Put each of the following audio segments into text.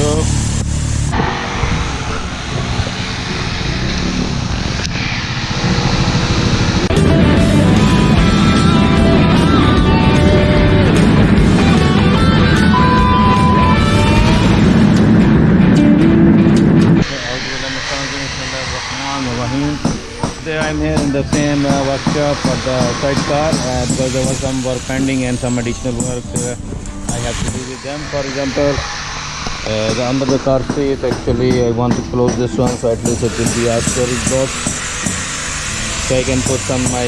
Today I'm here in the same workshop for the sidecar because there was some work pending and some additional work I have to do with them. For example, under the car seat, actually I want to close this one so at least it will be a storage box, so I can put some my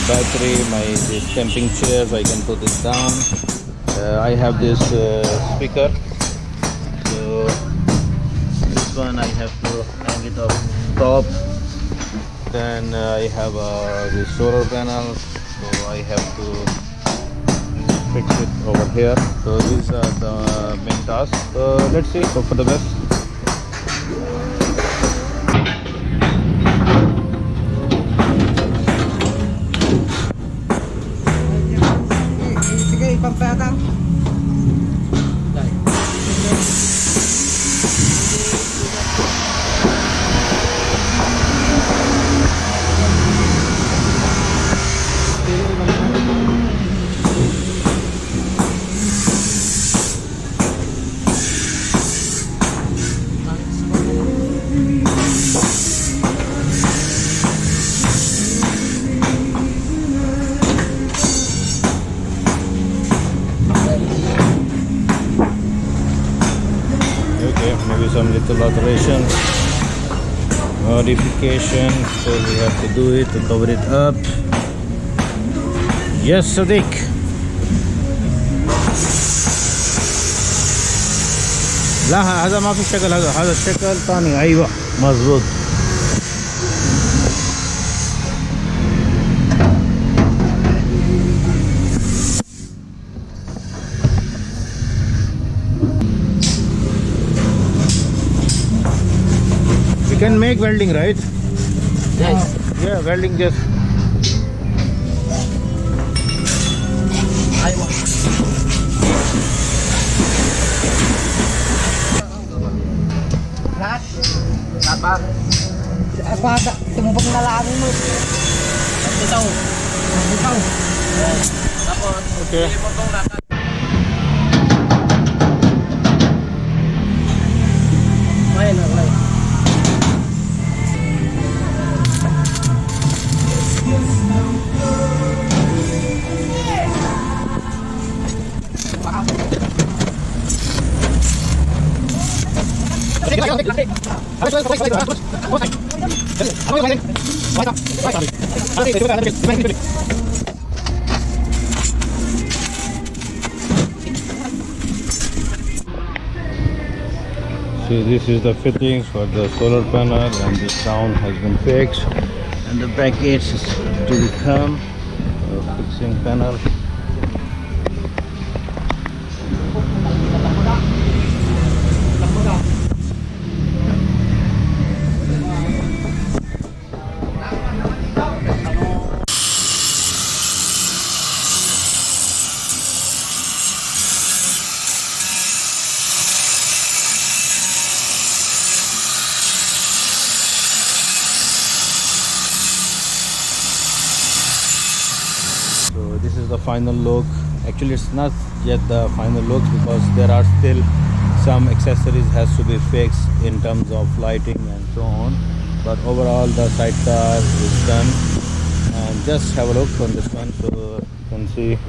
battery, my camping chairs. I can put it down. I have this speaker, so this one I have to hang it up top. Then I have the solar panel, so I have to fix it over here. So these are the main tasks. So let's see, hope for the best. Maybe some little alteration, modification, so we have to do it to cover it up. Yes, Sadiq. لا هذا ما في شكل، هذا الشكل ثاني. ايوه مظبوط. You can make welding, right? Yes. Yeah, welding just. Lahat? Lahat? Apa? Tumubog na lang mo. Bitaw. Bitaw. Tapos, okay. Potong lahat. Main, main. So this is the fittings for the solar panel, and the sound has been fixed, and the package is to come fixing panel. So this is the final look. Actually it's not yet the final look because there are still some accessories has to be fixed in terms of lighting and so on, but overall the sidecar is done. And just have a look on this one, so you can see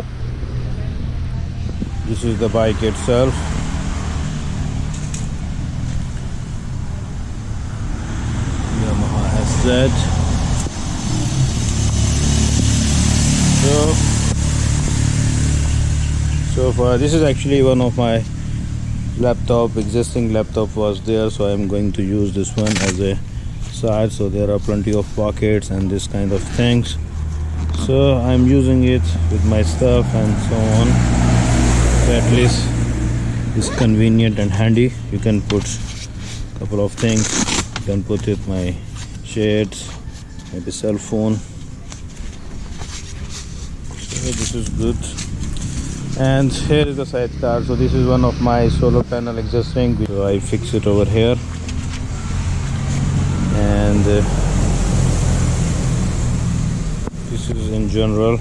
this is the bike itself. Yamaha SZ. So far this is actually one of my existing laptop was there, so I am going to use this one as a side, so there are plenty of pockets and this kind of things, so I'm using it with my stuff and so on. So at least it's convenient and handy. You can put a couple of things. You can put it my shades, maybe cell phone. So this is good. And here is the sidecar. So this is one of my solar panel existing, so I fix it over here. And this is in general.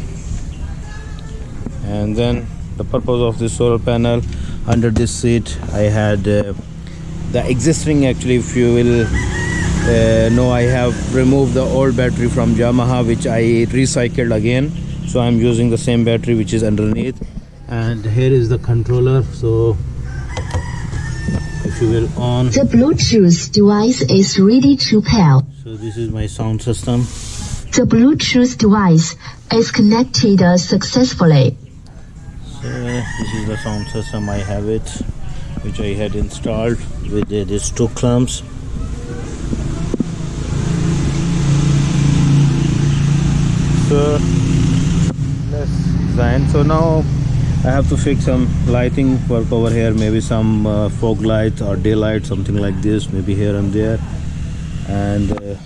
And then the purpose of this solar panel, under this seat I had the existing, actually, if you will know, I have removed the old battery from Yamaha, which I recycled again. So I'm using the same battery which is underneath. And here is the controller. So if you will on, the Bluetooth device is ready to pair. so this is my sound system. The Bluetooth device is connected successfully. So this is the sound system. I have it, which I had installed with these two clamps. So let's design. So now I have to fix some lighting work over here, maybe some fog lights or daylight, something like this, maybe here and there, and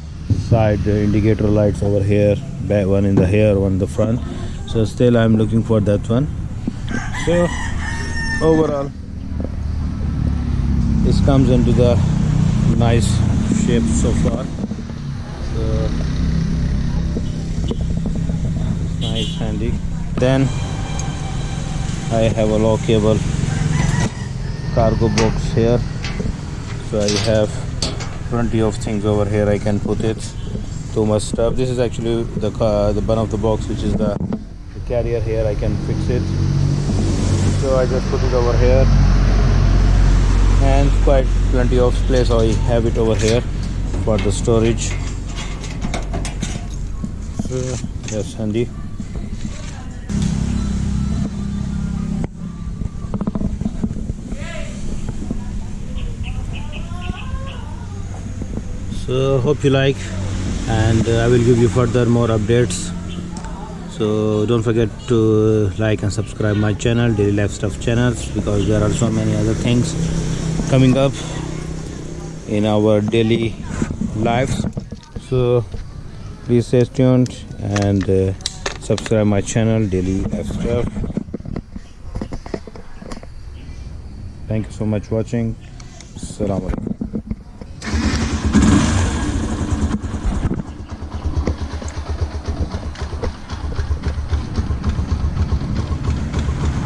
side indicator lights over here, back one in the here, one in the front. So still I'm looking for that one. So overall this comes into the nice shape so far. So nice, handy. Then I have a lockable cargo box here, so I have plenty of things over here. I can put it, too much stuff. This is actually the one of the box, which is the carrier here. I can fix it, so I just put it over here, and quite plenty of space. So I have it over here for the storage. So yes, handy. So hope you like, and I will give you further more updates. So don't forget to like and subscribe my channel, daily life stuff channels, because there are so many other things coming up in our daily lives. So please stay tuned and subscribe my channel, daily life stuff. Thank you so much for watching. Assalamu alaikum.